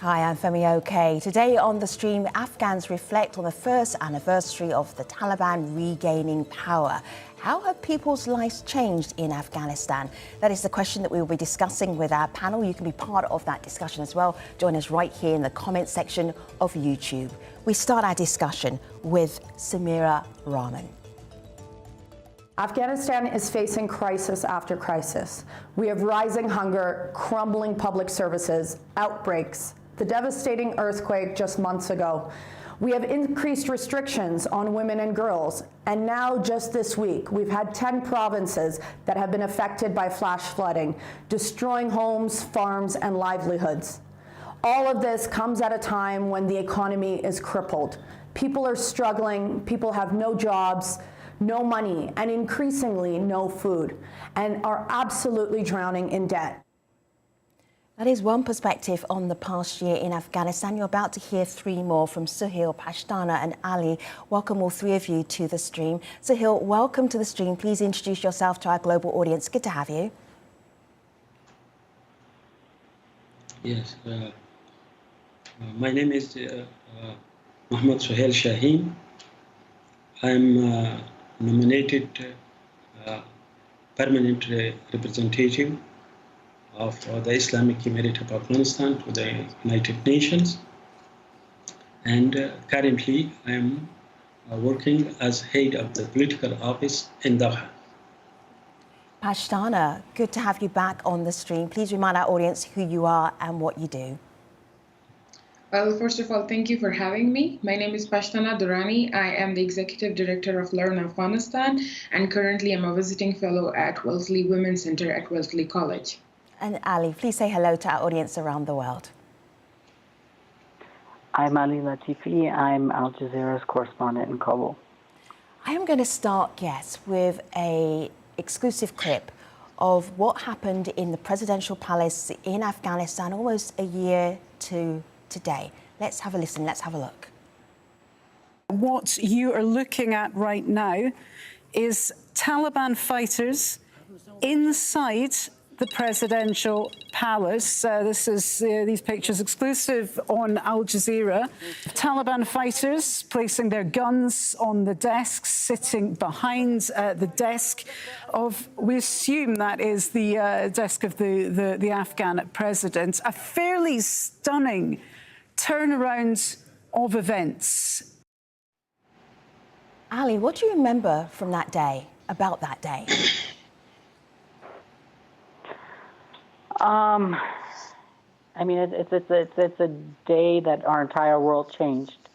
Hi, I'm Femi OK. Today on the stream, Afghans reflect on the first anniversary of the Taliban regaining power. How have people's lives changed in Afghanistan? That is the question that we will be discussing with our panel. You can be part of that discussion as well. Join us right here in the comment section of YouTube. We start our discussion with Samira Rahman. Afghanistan is facing crisis after crisis. We have rising hunger, crumbling public services, outbreaks, the devastating earthquake just months ago. We have increased restrictions on women and girls. And now, just this week, we've had 10 provinces that have been affected by flash flooding, destroying homes, farms, and livelihoods. All of this comes at a time when the economy is crippled. People are struggling, people have no jobs, no money, and increasingly no food, and are absolutely drowning in debt. That is one perspective on the past year in Afghanistan. You're about to hear three more from Suhail, Pashtana and Ali. Welcome all three of you to the stream. Suhail, welcome to the stream. Please introduce yourself to our global audience. Good to have you. Yes, my name is Mohammed Suhail Shaheen. I'm nominated permanent representative of the Islamic Emirate of Afghanistan to the United Nations, and currently I am working as head of the political office in Doha. Pashtana, good to have you back on the stream. Please remind our audience who you are and what you do. Well, first of all, thank you for having me. My name is Pashtana Durrani. I am the Executive Director of Learn Afghanistan, and currently I'm a visiting fellow at Wellesley Women's Center at Wellesley College. And Ali, please say hello to our audience around the world. I'm Ali Latifi. I'm Al Jazeera's correspondent in Kabul. I am going to start, yes, with an exclusive clip of what happened in the presidential palace in Afghanistan almost a year to today. Let's have a listen, let's have a look. What you are looking at right now is Taliban fighters inside the presidential palace. This is these pictures exclusive on Al Jazeera. Taliban fighters placing their guns on the desks, sitting behind the desk of, we assume that is the desk of the Afghan president. A fairly stunning turnaround of events. Ali, what do you remember from that day, about that day? I mean, it's a day that our entire world changed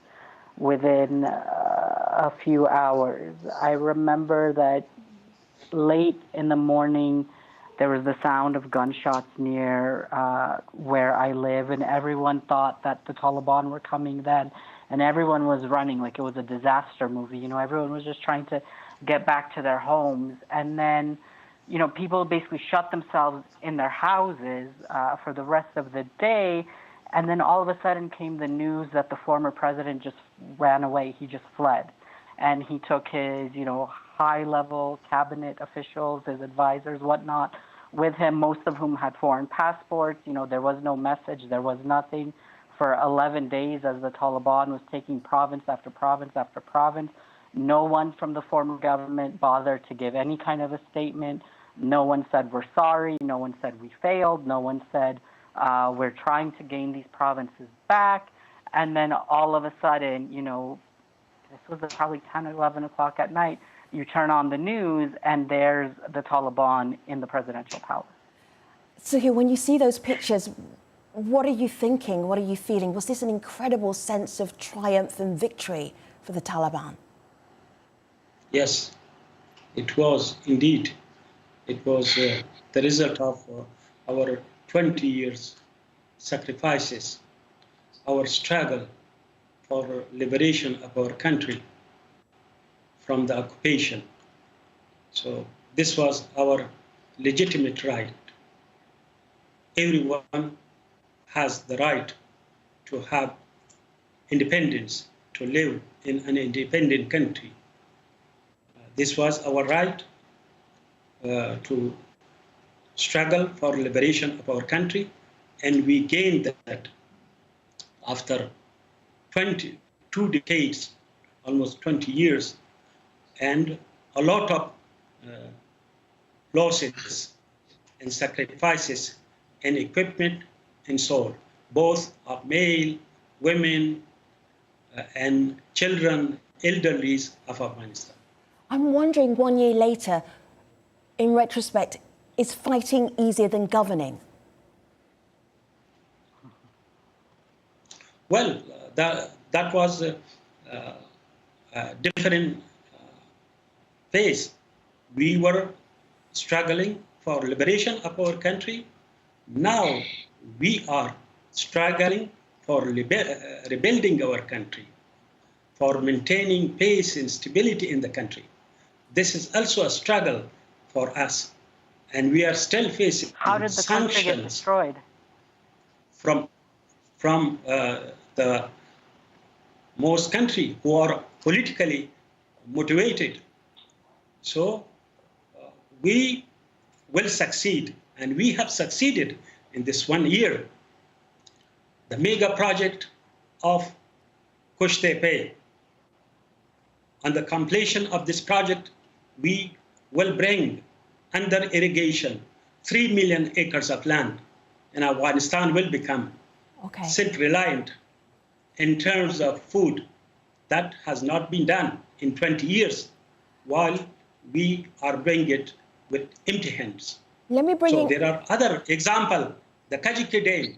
within a few hours. I remember that late in the morning, there was the sound of gunshots near where I live, and everyone thought that the Taliban were coming then, and everyone was running like it was a disaster movie. You know, everyone was just trying to get back to their homes, and then, you know, people basically shut themselves in their houses for the rest of the day, and then all of a sudden came the news that the former president just ran away. He just fled, and he took his, you know, high-level cabinet officials, his advisors, whatnot, with him, most of whom had foreign passports. You know, there was no message, there was nothing for 11 days as the Taliban was taking province after province after province. No one from the former government bothered to give any kind of a statement. No one said we're sorry. No one said we failed. No one said we're trying to gain these provinces back. And then all of a sudden, you know, this was probably 10 or 11 o'clock at night, you turn on the news and there's the Taliban in the presidential palace. So here, when you see those pictures, what are you thinking? What are you feeling? Was this an incredible sense of triumph and victory for the Taliban? Yes, it was indeed. It was the result of our 20 years sacrifices, our struggle for liberation of our country from the occupation. So this was our legitimate right. Everyone has the right to have independence, to live in an independent country. This was our right to struggle for liberation of our country, and we gained that after 22 decades, almost 20 years, and a lot of losses and sacrifices and equipment and so on, both of male, women, and children, elderlies of Afghanistan. I'm wondering, 1 year later, in retrospect, is fighting easier than governing? Well, that was a different phase. We were struggling for liberation of our country. Now we are struggling for rebuilding our country, for maintaining peace and stability in the country. This is also a struggle for us, and we are still facing How did the country get destroyed? From the most country who are politically motivated. So we will succeed, and we have succeeded in this 1 year. The mega project of Kush-Tepe. On the completion of this project, we will bring under irrigation 3 million acres of land, and Afghanistan will become self-reliant in terms of food. That has not been done in 20 years, while we are bringing it with empty hands. There are other examples. The Kajiki Dam.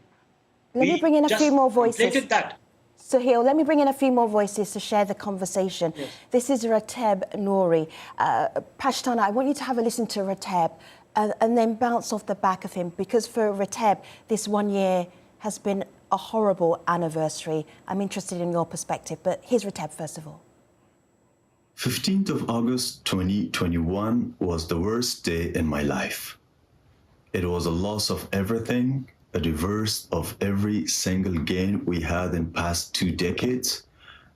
Let me bring in a few more voices. Completed that. Sahil, let me bring in a few more voices to share the conversation. Yes. This is Rateb Nouri. Pashtana, I want you to have a listen to Rateb and then bounce off the back of him, because for Rateb, this 1 year has been a horrible anniversary. I'm interested in your perspective, but here's Rateb first of all. 15th of August 2021 was the worst day in my life. It was a loss of everything, a reverse of every single gain we had in past 2 decades,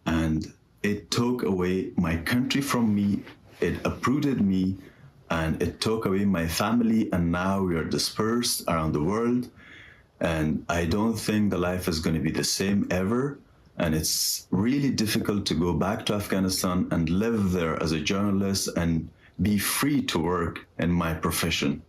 and it took away my country from me, it uprooted me, and it took away my family, and now we are dispersed around the world, and I don't think the life is going to be the same ever, and it's really difficult to go back to Afghanistan and live there as a journalist and be free to work in my profession.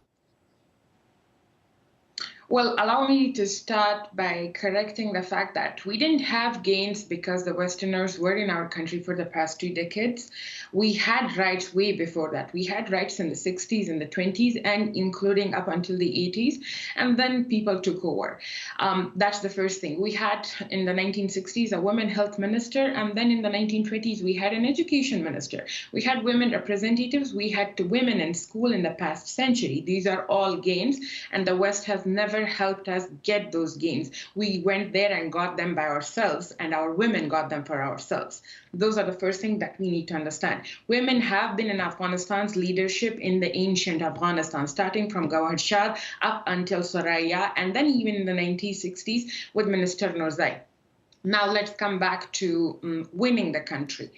Well, allow me to start by correcting the fact that we didn't have gains because the Westerners were in our country for the past 2 decades. We had rights way before that. We had rights in the 60s and the 20s, and including up until the 80s. And then people took over. That's the first thing. We had in the 1960s a women health minister, and then in the 1920s we had an education minister. We had women representatives. We had women in school in the past century. These are all gains, and the West has never helped us get those gains. We went there and got them by ourselves, and our women got them for ourselves. Those are the first thing that we need to understand. Women have been in Afghanistan's leadership in the ancient Afghanistan, starting from Gawhar Shah up until Soraya, and then even in the 1960s with Minister Norzai. Now let's come back to winning the country.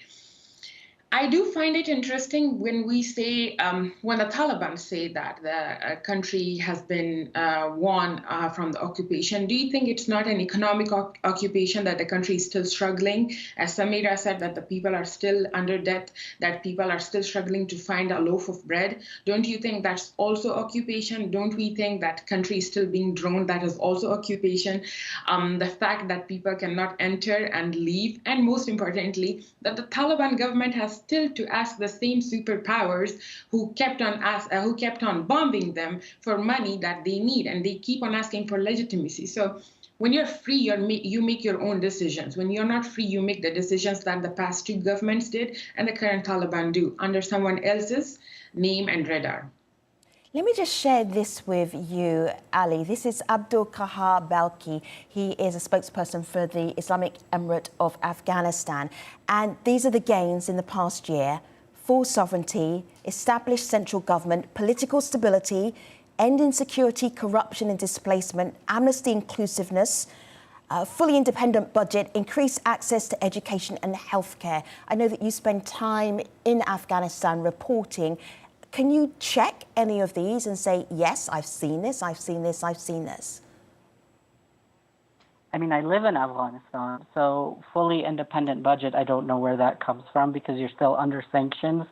I do find it interesting when we say, when the Taliban say that the country has been won from the occupation. Do you think it's not an economic occupation, that the country is still struggling? As Samira said, that the people are still under debt, that people are still struggling to find a loaf of bread. Don't you think that's also occupation? Don't we think that country is still being droned? That is also occupation. The fact that people cannot enter and leave, and most importantly, that the Taliban government has still to ask the same superpowers who kept on bombing them for money that they need, and they keep on asking for legitimacy. So when you're free, you make your own decisions. When you're not free, you make the decisions that the past 2 governments did and the current Taliban do under someone else's name and radar. Let me just share this with you, Ali. This is Abdul Kahar Balki. He is a spokesperson for the Islamic Emirate of Afghanistan. And these are the gains in the past year: full sovereignty, established central government, political stability, end insecurity, corruption and displacement, amnesty, inclusiveness, fully independent budget, increased access to education and healthcare. I know that you spend time in Afghanistan reporting. Can you check any of these and say, yes, I've seen this, I've seen this, I've seen this? I mean, I live in Afghanistan, so fully independent budget, I don't know where that comes from because you're still under sanctions.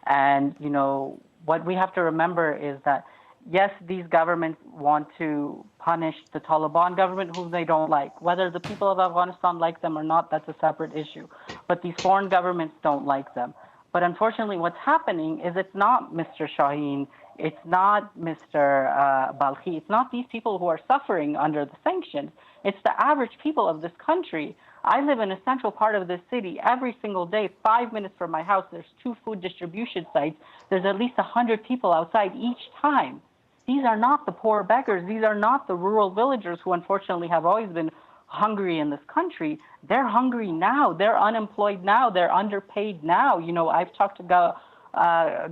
And, you know, what we have to remember is that, yes, these governments want to punish the Taliban government, whom they don't like. Whether the people of Afghanistan like them or not, that's a separate issue. But these foreign governments don't like them. But unfortunately, what's happening is it's not Mr. Shaheen, it's not Mr. Balkhi, it's not these people who are suffering under the sanctions. It's the average people of this country. I live in a central part of this city. Every single day, 5 minutes from my house, there's 2 food distribution sites. There's at least 100 people outside each time. These are not the poor beggars. These are not the rural villagers who unfortunately have always been hungry in this country. They're hungry now. They're unemployed now. They're underpaid now. You know, I've talked to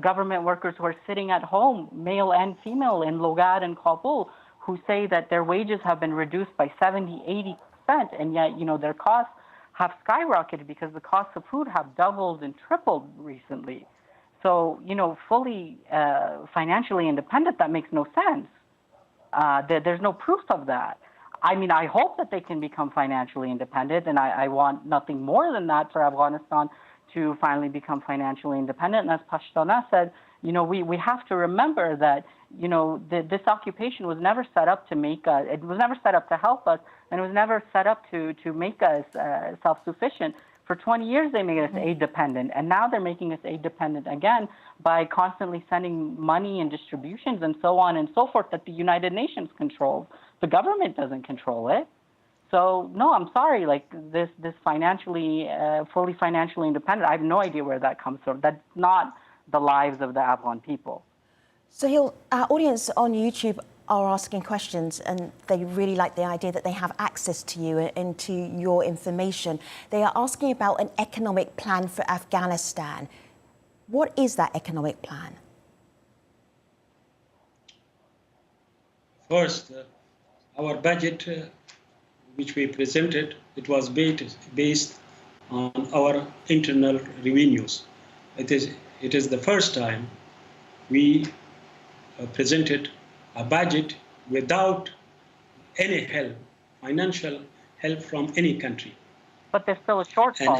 government workers who are sitting at home, male and female, in Logad and Kabul, who say that their wages have been reduced by 70-80%, and yet, you know, their costs have skyrocketed because the costs of food have doubled and tripled recently. So, you know, fully financially independent, that makes no sense. There's no proof of that. I mean, I hope that they can become financially independent, and I want nothing more than that for Afghanistan to finally become financially independent. And as Pashtana said, you know, we have to remember that, you know, this occupation was never set up to make us, it was never set up to help us, and it was never set up to make us self-sufficient. For 20 years, they made us aid-dependent, and now they're making us aid-dependent again by constantly sending money and distributions and so on and so forth that the United Nations controls. The government doesn't control it. So, no, I'm sorry, like this financially, fully financially independent, I have no idea where that comes from. That's not the lives of the Afghan people. So, our audience on YouTube are asking questions, and they really like the idea that they have access to you and to your information. They are asking about an economic plan for Afghanistan. What is that economic plan? First, our budget, which we presented, it was based on our internal revenues. It is the first time we presented a budget without any help, financial help from any country. But there's still a shortfall.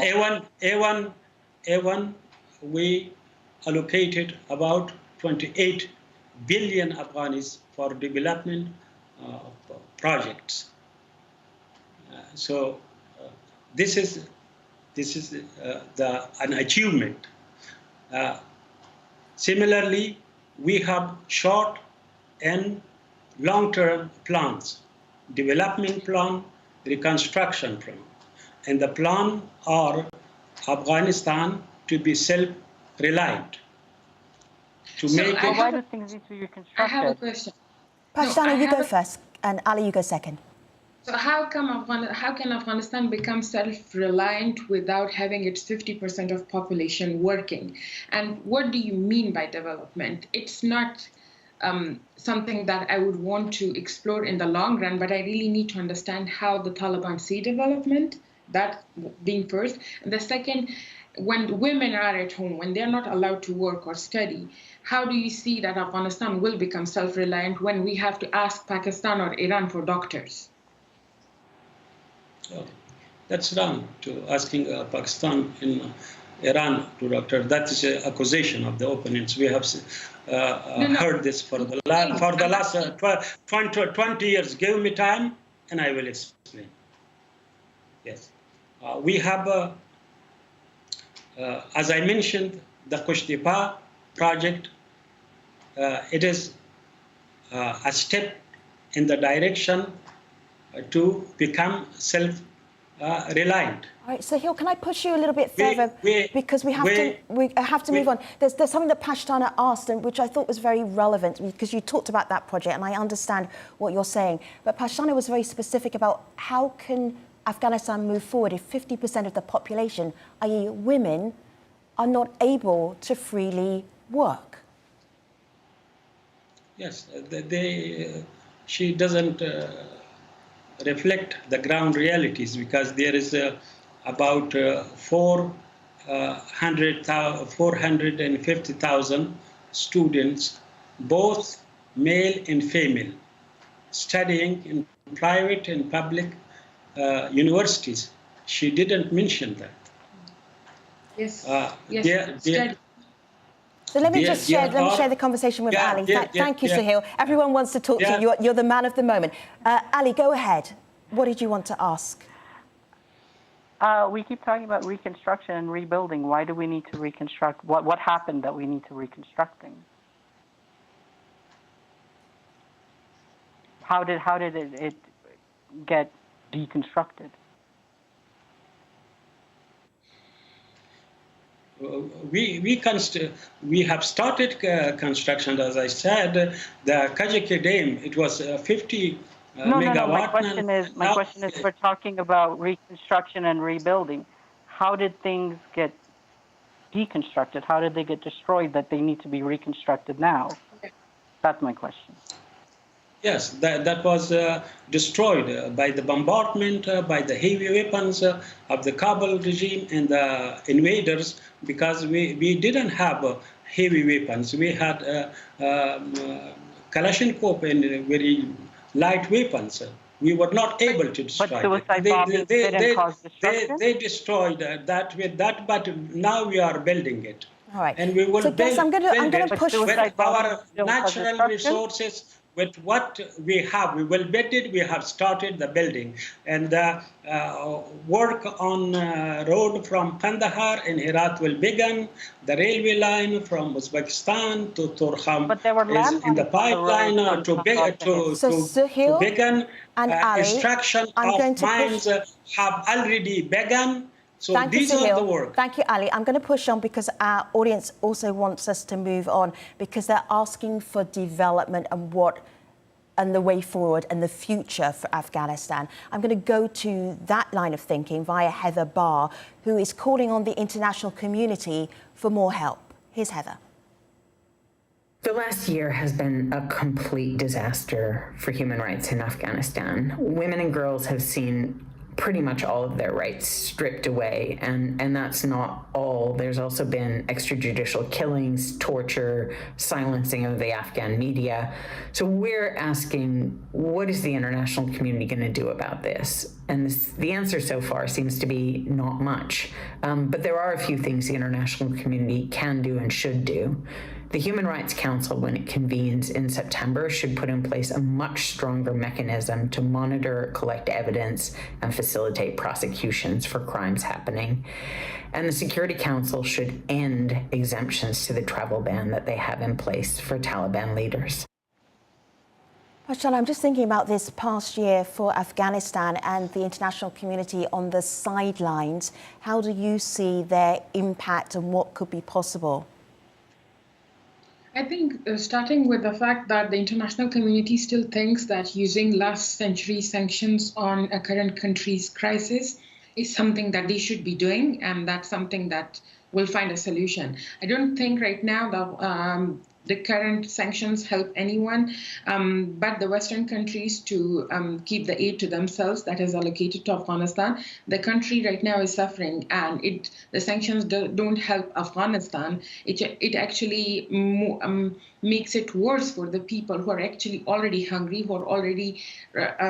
And A1, we allocated about 28 billion Afghanis for development projects. So this is an achievement. Similarly, we have short and long-term plans, development plan, reconstruction plan. And the plan are Afghanistan to be self-reliant. Why do things need to be reconstructed? I have a question. Pashtana, you go first, and Ali, you go second. So how can Afghanistan become self-reliant without having its 50% of population working? And what do you mean by development? It's not something that I would want to explore in the long run, but I really need to understand how the Taliban see development, that being first. And the second, when women are at home, when they're not allowed to work or study, how do you see that Afghanistan will become self-reliant when we have to ask Pakistan or Iran for doctors? Oh, that's wrong to asking Pakistan and Iran to doctor. That is an accusation of the opponents. We have heard this for the last 20 years. Give me time and I will explain. Yes. We have, as I mentioned, the Kushtipa project. It is a step in the direction to become self-reliant. All right, so Hill, can I push you a little bit further? Because we have to move on. There's something that Pashtana asked, and which I thought was very relevant, because you talked about that project, and I understand what you're saying. But Pashtana was very specific about how can Afghanistan move forward if 50% of the population, i.e. women, are not able to freely work? Yes, she doesn't reflect the ground realities, because there is about 450,000 students, both male and female, studying in private and public universities. She didn't mention that. Yes. So let me share the conversation with Ali. Thank you, Suhail. Everyone wants to talk to you. You're the man of the moment. Ali, go ahead. What did you want to ask? We keep talking about reconstruction and rebuilding. Why do we need to reconstruct? What happened that we need to reconstruct things? How did it get deconstructed? We have started construction, as I said. The Kajiki Dam, it was 50 megawatt. No. My question is, we're talking about reconstruction and rebuilding. How did things get deconstructed? How did they get destroyed that they need to be reconstructed now? That's my question. Yes, that was destroyed by the bombardment, by the heavy weapons of the Kabul regime and the invaders, because we didn't have heavy weapons. We had Kalashnikov and very light weapons. We were not able to destroy it. But suicide bombings didn't cause destruction? They destroyed that with that, but now we are building it. All right. And we will so guys, I'm going to push with our natural resources. With what we have, we will build it. We have started the building, and the work on road from Kandahar and Herat will begin. The railway line from Uzbekistan to Torkham is in the pipeline to begin. Extraction of mines have already begun. So these are the work. Thank you, Ali. I'm going to push on because our audience also wants us to move on because they're asking for development and the way forward and the future for Afghanistan. I'm going to go to that line of thinking via Heather Barr, who is calling on the international community for more help. Here's Heather. The last year has been a complete disaster for human rights in Afghanistan. Women and girls have seen pretty much all of their rights stripped away, and that's not all. There's also been extrajudicial killings, torture, silencing of the Afghan media. So we're asking, what is the international community going to do about this? And the answer so far seems to be not much. But there are a few things the international community can do and should do. The Human Rights Council, when it convenes in September, should put in place a much stronger mechanism to monitor, collect evidence, and facilitate prosecutions for crimes happening. And the Security Council should end exemptions to the travel ban that they have in place for Taliban leaders. Pashtana, I'm just thinking about this past year for Afghanistan and the international community on the sidelines. How do you see their impact and what could be possible? I think starting with the fact that the international community still thinks that using last century sanctions on a current country's crisis is something that they should be doing, and that's something that will find a solution. I don't think right now that the current sanctions help anyone, but the Western countries to keep the aid to themselves that is allocated to Afghanistan. The country right now is suffering, and the sanctions don't help Afghanistan. It actually makes it worse for the people who are actually already hungry, who are already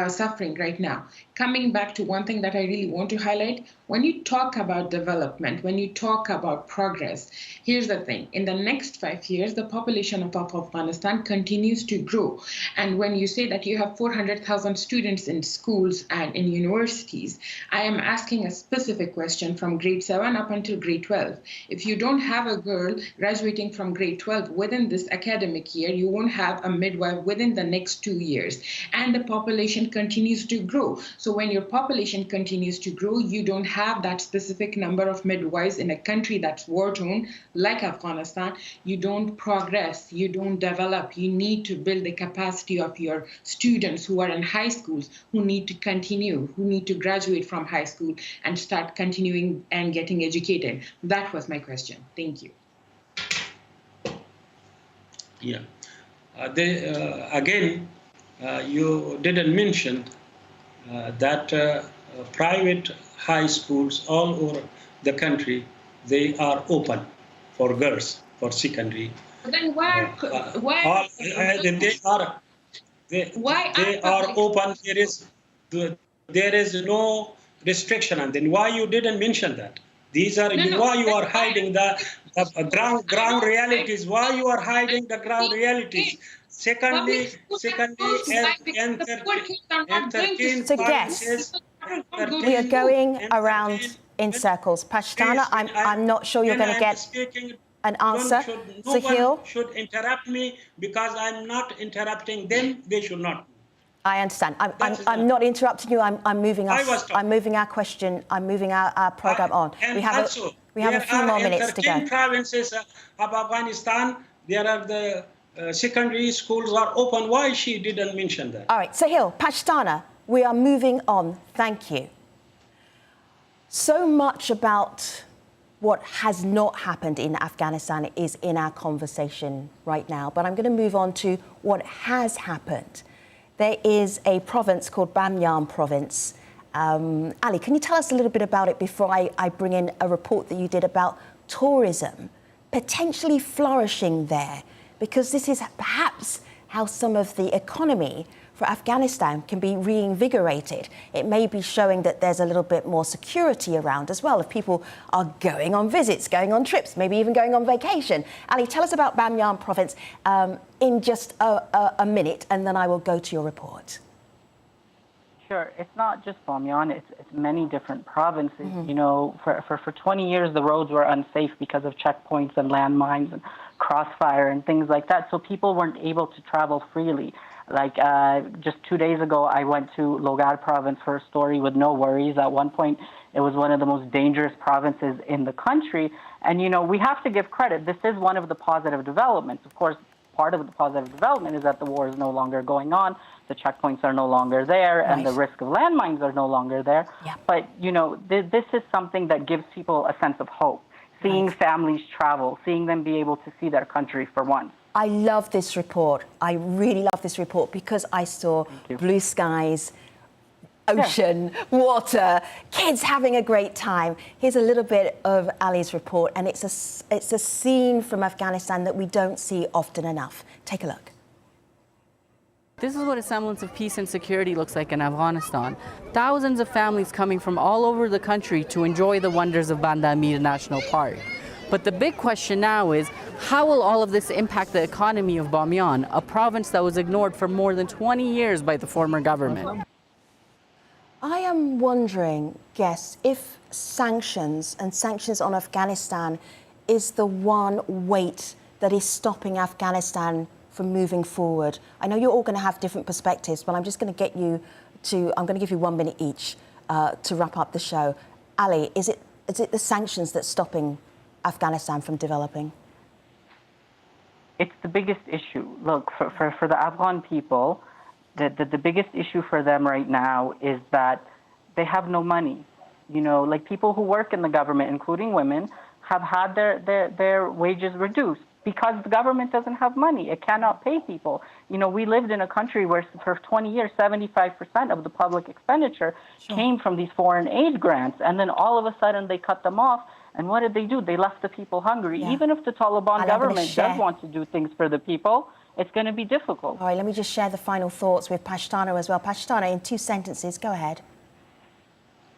suffering right now. Coming back to one thing that I really want to highlight, when you talk about development, when you talk about progress, here's the thing. In the next 5 years, the population of Afghanistan continues to grow. And when you say that you have 400,000 students in schools and in universities, I am asking a specific question from grade 7 up until grade 12. If you don't have a girl graduating from grade 12 within this academic year, you won't have a midwife within the next 2 years. And the population continues to grow. So when your population continues to grow, you don't have that specific number of midwives in a country that's war-torn like Afghanistan. You don't progress, you don't develop. You need to build the capacity of your students who are in high schools, who need to continue, who need to graduate from high school and start continuing and getting educated. That was my question. Thank you. Yeah. Again, you didn't mention that private high schools all over the country, they are open for girls, for secondary. But then why they are open. There is there is no restriction, and then why you didn't mention that? These are why you are hiding the ground realities. Why you are hiding the ground realities? Secondly, and 13 So provinces. we are going around in circles. Pashtana, I'm not sure you're going to get an answer. No one should interrupt me because I'm not interrupting them. They should not. I understand. I'm not interrupting you. I'm moving us. I'm moving our question. I'm moving our program on. And we have a few more minutes to go. 13 provinces of Afghanistan, there are the secondary schools are open. Why she didn't mention that? All right, Sahil, Pashtana, we are moving on. Thank you. So much about what has not happened in Afghanistan is in our conversation right now, but I'm going to move on to what has happened. There is a province called Bamyan Province. Ali, can you tell us a little bit about it before I bring in a report that you did about tourism potentially flourishing there? Because this is perhaps how some of the economy for Afghanistan can be reinvigorated. It may be showing that there's a little bit more security around as well if people are going on visits, going on trips, maybe even going on vacation. Ali, tell us about Bamyan Province in just a minute, and then I will go to your report. Sure. It's not just Bamyan, it's many different provinces. Mm-hmm. You know, for 20 years, the roads were unsafe because of checkpoints and landmines and crossfire and things like that. So people weren't able to travel freely. Like just 2 days ago, I went to Logar province for a story with no worries. At one point, it was one of the most dangerous provinces in the country. And, you know, we have to give credit. This is one of the positive developments. Of course, part of the positive development is that the war is no longer going on. The checkpoints are no longer there, right, and the risk of landmines are no longer there. Yeah. But, you know, this is something that gives people a sense of hope. Seeing right, families travel, seeing them be able to see their country for once. I love this report. I really love this report because I saw blue skies, ocean, water, kids having a great time. Here's a little bit of Ali's report, and it's a scene from Afghanistan that we don't see often enough. Take a look. This is what a semblance of peace and security looks like in Afghanistan. Thousands of families coming from all over the country to enjoy the wonders of Banda Amir National Park. But the big question now is, how will all of this impact the economy of Bamyan, a province that was ignored for more than 20 years by the former government? I am wondering, Guess, if sanctions on Afghanistan is the one weight that is stopping Afghanistan from moving forward. I know you're all going to have different perspectives, but I'm just going to get you to, I'm going to give you 1 minute each to wrap up the show. Ali, is it the sanctions that's stopping Afghanistan from developing? It's the biggest issue. Look, for the Afghan people, the biggest issue for them right now is that they have no money. You know, like people who work in the government, including women, have had their wages reduced because the government doesn't have money. It cannot pay people. You know, we lived in a country where for 20 years, 75% of the public expenditure came from these foreign aid grants. And then all of a sudden they cut them off. And what did they do? They left the people hungry. Yeah. Even if the Taliban government does want to do things for the people, it's going to be difficult. All right, let me just share the final thoughts with Pashtana as well. Pashtana, in 2 sentences, go ahead.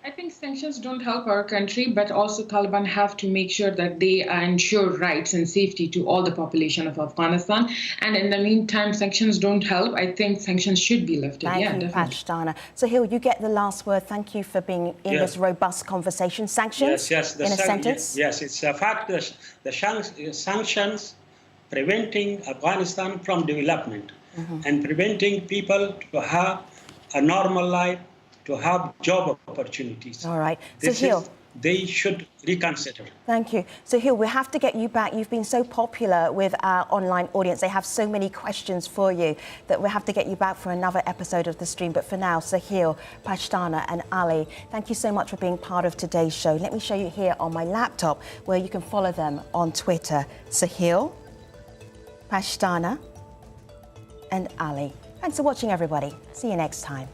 I think sanctions don't help our country, but also Taliban have to make sure that they ensure rights and safety to all the population of Afghanistan. And in the meantime, sanctions don't help. I think sanctions should be lifted. Thank you, Pashtana. Sahil, you get the last word. Thank you for being in this robust conversation. Sanctions, in a sentence? Yes, it's a fact that the sanctions preventing Afghanistan from development and preventing people to have a normal life, to have job opportunities. All right. Sahil, they should reconsider. Thank you. Sahil, we have to get you back. You've been so popular with our online audience. They have so many questions for you that we have to get you back for another episode of the stream. But for now, Sahil, Pashtana and Ali, thank you so much for being part of today's show. Let me show you here on my laptop where you can follow them on Twitter. Sahil, Pashtana and Ali. Thanks for watching, everybody. See you next time.